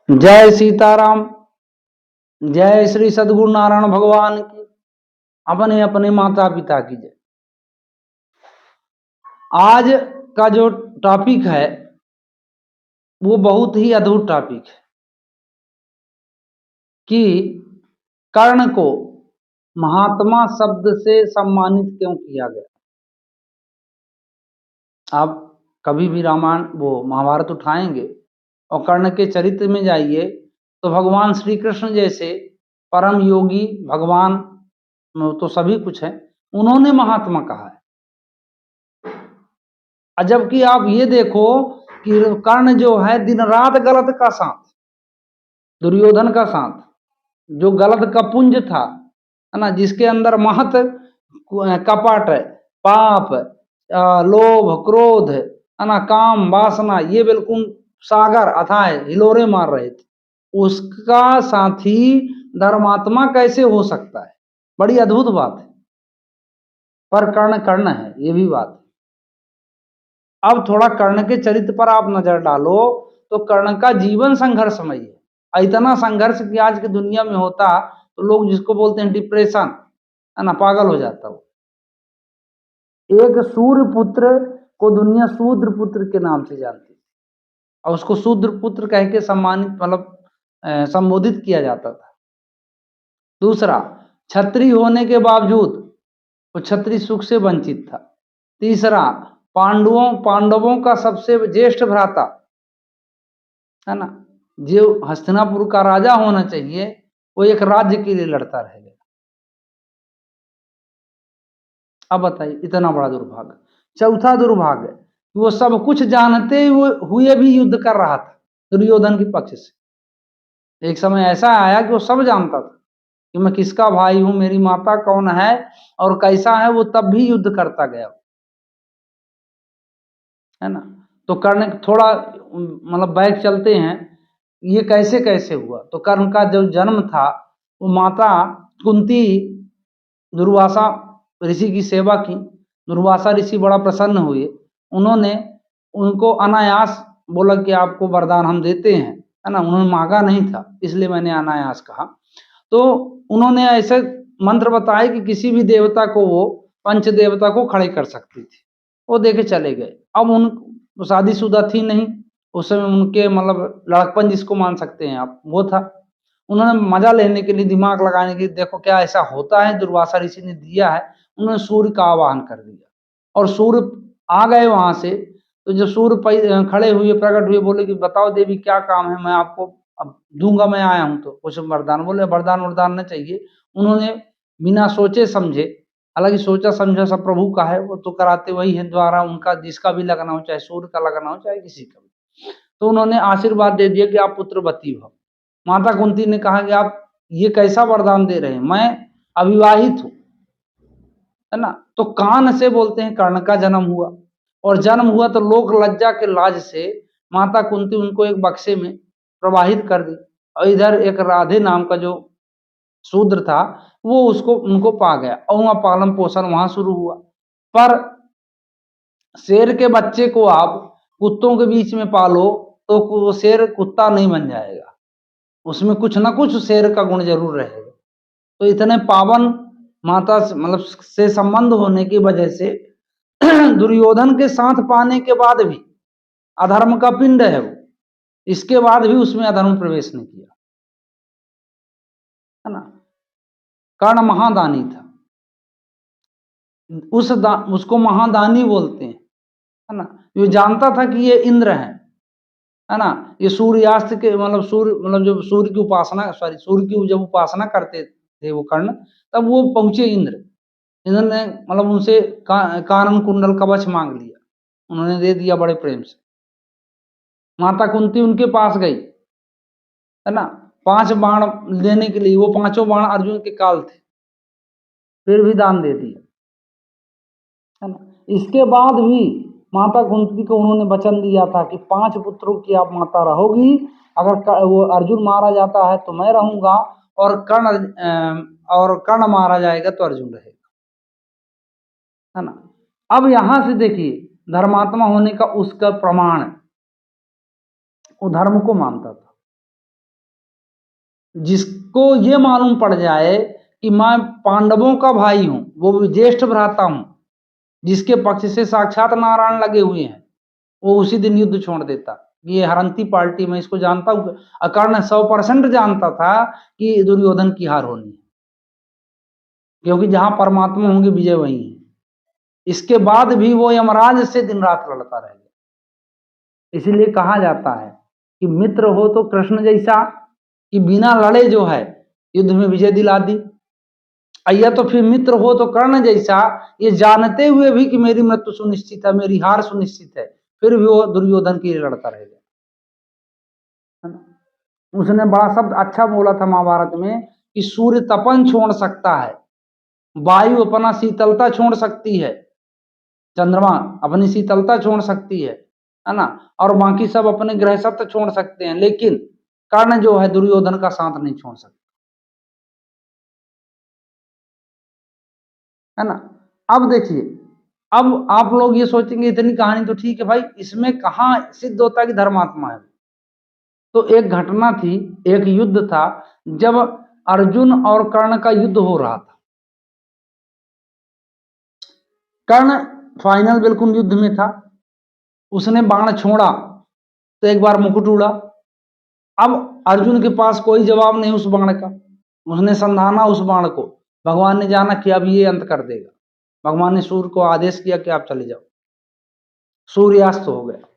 जय सीताराम। जय श्री सद्गुरु नारायण भगवान की। अपने अपने माता पिता की जय। आज का जो टॉपिक है वो बहुत ही अद्भुत टॉपिक है कि कर्ण को महात्मा शब्द से सम्मानित क्यों किया गया। आप कभी भी रामायण वो महाभारत उठाएंगे और कर्ण के चरित्र में जाइए तो भगवान श्री कृष्ण जैसे परम योगी भगवान तो सभी कुछ है, उन्होंने महात्मा कहा है। जबकि आप ये देखो कि कर्ण जो है दिन रात गलत का साथ, दुर्योधन का साथ, जो गलत का पुंज था, है ना, जिसके अंदर महत कपट, पाप, लोभ, क्रोध, है ना, काम, वासना, ये बिल्कुल सागर अथाह हिलोरे मार रहे थे, उसका साथी धर्मात्मा कैसे हो सकता है। बड़ी अद्भुत बात है। पर कर्ण कर्ण है, ये भी बात है। अब थोड़ा कर्ण के चरित्र पर आप नजर डालो तो कर्ण का जीवन संघर्षमय है। इतना संघर्ष कि आज की दुनिया में होता तो लोग जिसको बोलते हैं डिप्रेशन, है ना, पागल हो जाता वो। एक सूर्य पुत्र को दुनिया शूद्र पुत्र के नाम से जानती और उसको शूद्र पुत्र कह के सम्मानित मतलब संबोधित किया जाता था। दूसरा, क्षत्रिय होने के बावजूद वो क्षत्रिय सुख से वंचित था। तीसरा, पांडवों का सबसे ज्येष्ठ भ्राता, है ना, जो हस्तिनापुर का राजा होना चाहिए, वो एक राज्य के लिए लड़ता रह गया। अब बताइए, इतना बड़ा दुर्भाग्य। चौथा दुर्भाग्य, वो सब कुछ जानते हुए भी युद्ध कर रहा था दुर्योधन के पक्ष से। एक समय ऐसा आया कि वो सब जानता था कि मैं किसका भाई हूं, मेरी माता कौन है और कैसा है, वो तब भी युद्ध करता गया, है ना। तो कर्ण थोड़ा मतलब बैक चलते हैं, ये कैसे कैसे हुआ। तो कर्ण का जो जन्म था वो माता कुंती दुर्वासा ऋषि की सेवा की। दुर्वासा ऋषि बड़ा प्रसन्न हुए, उन्होंने उनको अनायास बोला कि आपको वरदान हम देते हैं, है ना। उन्होंने मांगा नहीं था, इसलिए मैंने अनायास कहा। तो उन्होंने ऐसे मंत्र बताए कि किसी भी देवता को वो पंच देवता को खड़े कर सकती थी। वो देके चले गए। अब उन शादीशुदा थी नहीं उस समय, उनके मतलब लड़कपन जिसको मान सकते हैं आप, वो था। उन्होंने मजा लेने के लिए, दिमाग लगाने के लिए, देखो क्या ऐसा होता है, दुर्वासा ऋषि ने दिया है, उन्होंने सूर्य का आवाहन कर दिया और सूर्य आ गए वहां से। तो जब सूर्य खड़े हुए, प्रकट हुए, बोले कि बताओ देवी क्या काम है, मैं आपको अब दूंगा, मैं आया हूं तो कुछ वरदान। बोले वरदान वरदान न चाहिए। उन्होंने बिना सोचे समझे, हालांकि सोचा समझा सब प्रभु का है, वो तो कराते वही है द्वारा उनका, जिसका भी लगना हो, चाहे सूर्य का लगना हो चाहे किसी का भी। तो उन्होंने आशीर्वाद दे दिया कि आप पुत्रवती हो। माता कुंती ने कहा कि आप ये कैसा वरदान दे रहे हैं, मैं अविवाहित हूं, है ना। तो कान से बोलते हैं कर्ण का जन्म हुआ, और जन्म हुआ तो लोक लज्जा के लाज से माता कुंती उनको एक बक्से में प्रवाहित कर दी, और इधर एक राधे नाम का जो शूद्र था वो उसको उनको पा गया, और वहां पालन पोषण वहां शुरू हुआ। पर शेर के बच्चे को आप कुत्तों के बीच में पालो तो वो शेर कुत्ता नहीं बन जाएगा, उसमें कुछ ना कुछ शेर का गुण जरूर रहेगा। तो इतने पावन माता मतलब से संबंध होने की वजह से दुर्योधन के साथ पाने के बाद भी, अधर्म का पिंड है वो, इसके बाद भी उसमें अधर्म प्रवेश नहीं किया, है ना। कर्ण महादानी था, उसको महादानी बोलते हैं, है ना। ये जानता था कि ये इंद्र है ना। ये सूर्यास्त के मतलब सूर्य मतलब जब सूर्य की उपासना, सॉरी, सूर्य की जब उपासना करते थे वो कर्ण, तब वो पहुंचे इंद्र। इंद्र ने मतलब उनसे कानन कुंडल कवच मांग लिया, उन्होंने दे दिया बड़े प्रेम से। माता कुंती उनके पास गई, है ना, 5 बाण लेने के लिए। वो 5 बाण अर्जुन के काल थे, फिर भी दान दे दिया, है ना। इसके बाद भी माता कुंती को उन्होंने वचन दिया था कि 5 पुत्रों की आप माता रहोगी, अगर वो अर्जुन मारा जाता है तो मैं रहूंगा, और कर्ण मारा जाएगा तो अर्जुन रहेगा, है ना। अब यहां से देखिए धर्मात्मा होने का उसका प्रमाण, वो धर्म को मानता था, जिसको ये मालूम पड़ जाए कि मैं पांडवों का भाई हूं, वो भी ज्येष्ठ भ्राता हूं, जिसके पक्ष से साक्षात नारायण लगे हुए हैं, वो उसी दिन युद्ध छोड़ देता। ये हरंती पार्टी में इसको जानता हूं। अकर्ण 100% जानता था कि दुर्योधन की हार होनी है, क्योंकि जहां परमात्मा होंगे विजय वही है। इसके बाद भी वो यमराज से दिन रात लड़ता रहेगा। इसीलिए कहा जाता है कि मित्र हो तो कृष्ण जैसा, कि बिना लड़े जो है युद्ध में विजय दिला दी, या तो फिर मित्र हो तो कर्ण जैसा, ये जानते हुए भी कि मेरी मृत्यु सुनिश्चित है, मेरी हार सुनिश्चित है, फिर भी वो दुर्योधन के लिए लड़ता रहेगा। उसने बड़ा शब्द अच्छा बोला था महाभारत में कि सूर्य तपन छोड़ सकता है, वायु अपना शीतलता छोड़ सकती है, चंद्रमा अपनी शीतलता छोड़ सकती है ना, और बाकी सब अपने ग्रह सत्व छोड़ सकते हैं, लेकिन कर्ण जो है दुर्योधन का साथ नहीं छोड़ सकता, है ना। अब देखिए, अब आप लोग ये सोचेंगे इतनी कहानी तो ठीक है भाई, इसमें कहां सिद्ध होता है कि धर्मात्मा है। तो एक घटना थी, एक युद्ध था, जब अर्जुन और कर्ण का युद्ध हो रहा था। कर्ण फाइनल बिल्कुल युद्ध में था, उसने बाण छोड़ा तो एक बार मुकुट उड़ा। अब अर्जुन के पास कोई जवाब नहीं उस बाण का, उसने संधाना उस बाण को, भगवान ने जाना कि अब ये अंत कर देगा। भगवान ने सूर्य को आदेश किया कि आप चले जाओ, सूर्यास्त हो गया।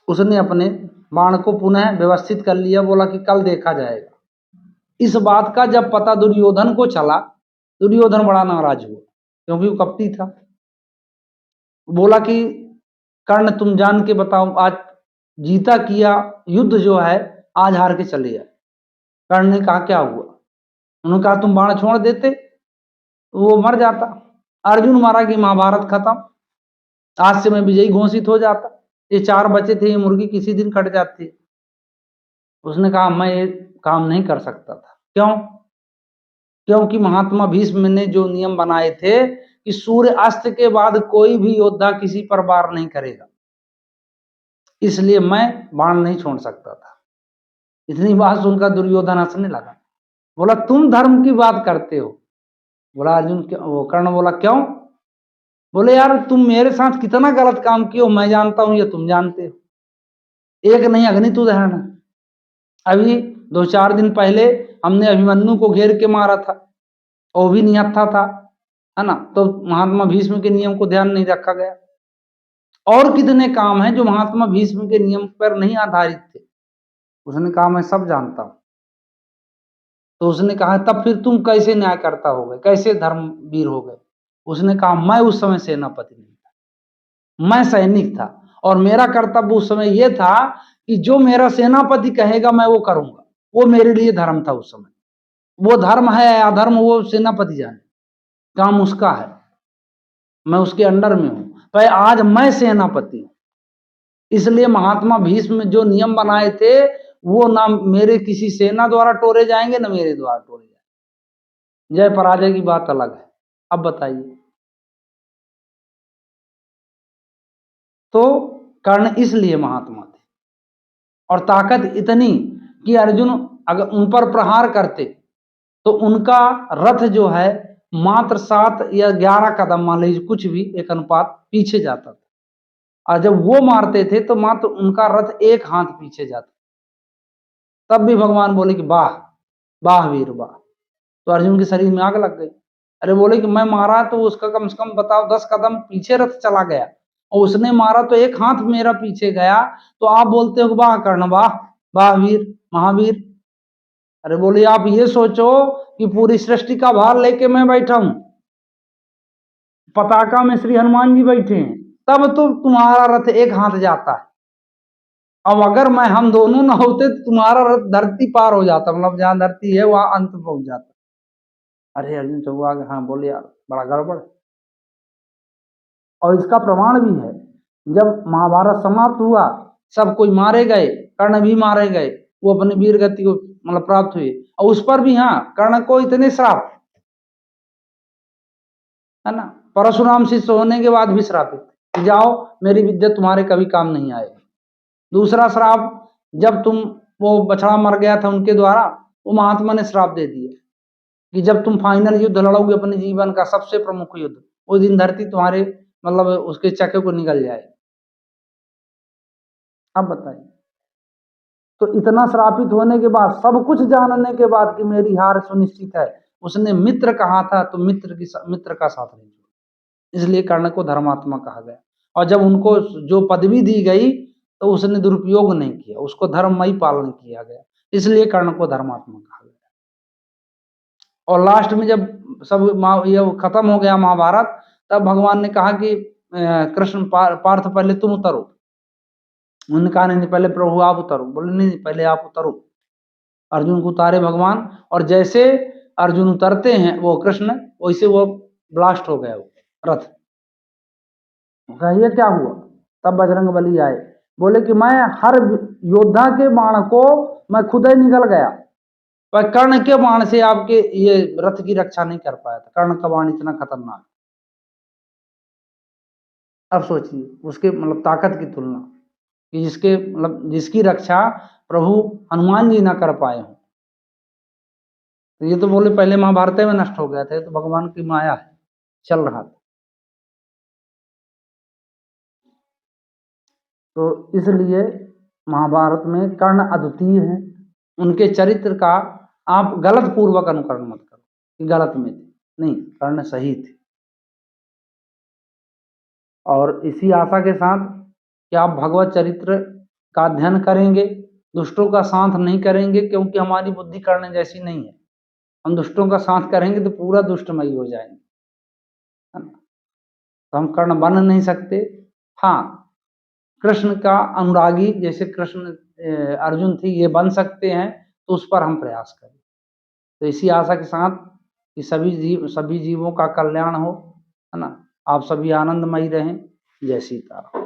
उसने अपने बाण को पुनः व्यवस्थित कर लिया, बोला कि कल देखा जाएगा। इस बात का जब पता दुर्योधन को चला, दुर्योधन बड़ा नाराज हुआ, क्योंकि वो कपटी था। बोला कि कर्ण तुम जान के बताओ, आज जीता किया युद्ध जो है आज हार के चले जाए। कर्ण ने कहा क्या हुआ? उन्होंने कहा तुम बाण छोड़ देते वो मर जाता, अर्जुन मारा कि महाभारत खत्म, आज से मैं विजयी घोषित हो जाता, ये 4 बचे थे, ये मुर्गी किसी दिन कट जाती। उसने कहा मैं ये काम नहीं कर सकता था। क्यों? क्योंकि महात्मा भीष्म ने जो नियम बनाए थे कि सूर्य अस्त के बाद कोई भी योद्धा किसी पर वार नहीं करेगा, इसलिए मैं बाण नहीं छोड़ सकता था। इतनी बात सुनकर दुर्योधन हंसने लगा, बोला तुम धर्म की बात करते हो? बोला अर्जुन वो कर्ण बोला क्यों? बोले यार तुम मेरे साथ कितना गलत काम किए हो मैं जानता हूं, ये तुम जानते हो। एक नहीं अग्नित उदाहरण है। अभी 2-4 दिन पहले हमने अभिमन्यु को घेर के मारा था, वो भी निहत्था था, है ना। तो महात्मा भीष्म के नियम को ध्यान नहीं रखा गया। और कितने काम हैं जो महात्मा भीष्म के नियम पर नहीं आधारित थे। उसने कहा मैं सब जानता हूं। तो उसने कहा तब फिर तुम कैसे न्याय करता हो गए, कैसे धर्मवीर हो गए? उसने कहा मैं उस समय सेनापति नहीं था, मैं सैनिक था, और मेरा कर्तव्य उस समय यह था कि जो मेरा सेनापति कहेगा मैं वो करूंगा, वो मेरे लिए धर्म था उस समय। वो धर्म है या अधर्म वो सेनापति जाने, काम उसका है, मैं उसके अंडर में हूं। पर आज मैं सेनापति हूं, इसलिए महात्मा भीष्म जो नियम बनाए थे वो ना मेरे किसी सेना द्वारा तोड़े जाएंगे ना मेरे द्वारा तोड़े जाएंगे। जय पराजय की बात अलग है। अब बताइए, तो कर्ण इसलिए महात्मा थे, और ताकत इतनी कि अर्जुन अगर उन पर प्रहार करते तो उनका रथ जो है मात्र 7 या 11 कदम मान लीजिए, कुछ भी एक अनुपात पीछे जाता था, और जब वो मारते थे तो मात्र उनका रथ 1 हाथ पीछे जाता। तब भी भगवान बोले कि वाह वाह वीर वाह। तो अर्जुन के शरीर में आग लग गई। अरे बोले कि मैं मारा तो उसका कम से कम बताओ 10 कदम पीछे रथ चला गया, और उसने मारा तो 1 हाथ मेरा पीछे गया, तो आप बोलते हो वाह कर्ण वाह वाह वीर महावीर। अरे बोले आप ये सोचो कि पूरी सृष्टि का भार लेके मैं बैठा हूं, पताका में श्री हनुमान जी बैठे हैं, तब तो तुम्हारा रथ 1 हाथ जाता है। अब अगर मैं हम दोनों ना होते तो तुम्हारा रथ धरती पार हो जाता, मतलब जहां धरती है वहां अंत पहुंच जाता। अरे अर्जुन चौहा हाँ बोले यार बड़ा गड़बड़। और इसका प्रमाण भी है, जब महाभारत समाप्त हुआ सब कोई मारे गए, कर्ण भी मारे गए, वो अपनी वीर गति को मतलब प्राप्त हुए, और उस पर भी हाँ कर्ण को इतने श्राप, है ना, परशुराम शिष्य होने के बाद भी श्रापित, जाओ मेरी विद्या तुम्हारे कभी काम नहीं आएगी। दूसरा श्राप, जब तुम वो बछड़ा मर गया था उनके द्वारा, वो महात्मा ने श्राप दे दिए कि जब तुम फाइनल युद्ध लड़ोगे अपने जीवन का सबसे प्रमुख युद्ध, उस दिन धरती तुम्हारे मतलब उसके चक्के को निकल जाए। अब बताइए, तो इतना श्रापित होने के बाद, सब कुछ जानने के बाद कि मेरी हार सुनिश्चित है, उसने मित्र कहा था तो मित्र का साथ नहीं छोड़ा, इसलिए कर्ण को धर्मात्मा कहा गया। और जब उनको जो पदवी दी गई तो उसने दुरुपयोग नहीं किया, उसको धर्ममयी पालन किया गया, इसलिए कर्ण को धर्मात्मा कहा गया। और लास्ट में जब सब ये खत्म हो गया महाभारत, तब भगवान ने कहा कि कृष्ण पार्थ पहले तुम उतरो। उन्होंने कहा नहीं पहले प्रभु आप उतरो, बोले नहीं पहले आप उतरो। अर्जुन को उतारे भगवान, और जैसे अर्जुन उतरते हैं वो कृष्ण, वैसे वो ब्लास्ट हो गया वो रथ। ये क्या हुआ? तब बजरंग बली आए, बोले कि मैं हर योद्धा के बाण को मैं खुद ही निकल गया, पर कर्ण के बाण से आपके ये रथ की रक्षा नहीं कर पाया था। कर्ण का बाण इतना खतरनाक। अब सोचिए उसके मतलब ताकत की तुलना, कि जिसके मतलब जिसकी रक्षा प्रभु हनुमान जी ना कर पाए हों। तो ये तो बोले पहले महाभारत में नष्ट हो गया था, तो भगवान की माया है, चल रहा था। तो इसलिए महाभारत में कर्ण अद्वितीय है। उनके चरित्र का आप गलत पूर्वक अनुकरण मत करो कि गलत में थे, नहीं, कर्ण सही थे। और इसी आशा के साथ कि आप भगवत चरित्र का अध्ययन करेंगे, दुष्टों का साथ नहीं करेंगे, क्योंकि हमारी बुद्धि कर्ण जैसी नहीं है। हम दुष्टों का साथ करेंगे तो पूरा दुष्टमयी हो जाएंगे, है ना? तो हम कर्ण बन नहीं सकते। हाँ, कृष्ण का अनुरागी जैसे कृष्ण अर्जुन थे, ये बन सकते हैं, तो उस पर हम प्रयास करें। तो इसी आशा के साथ कि सभी जीवों का कल्याण हो, है ना? आप सभी आनंदमयी रहें। जय सीताराम।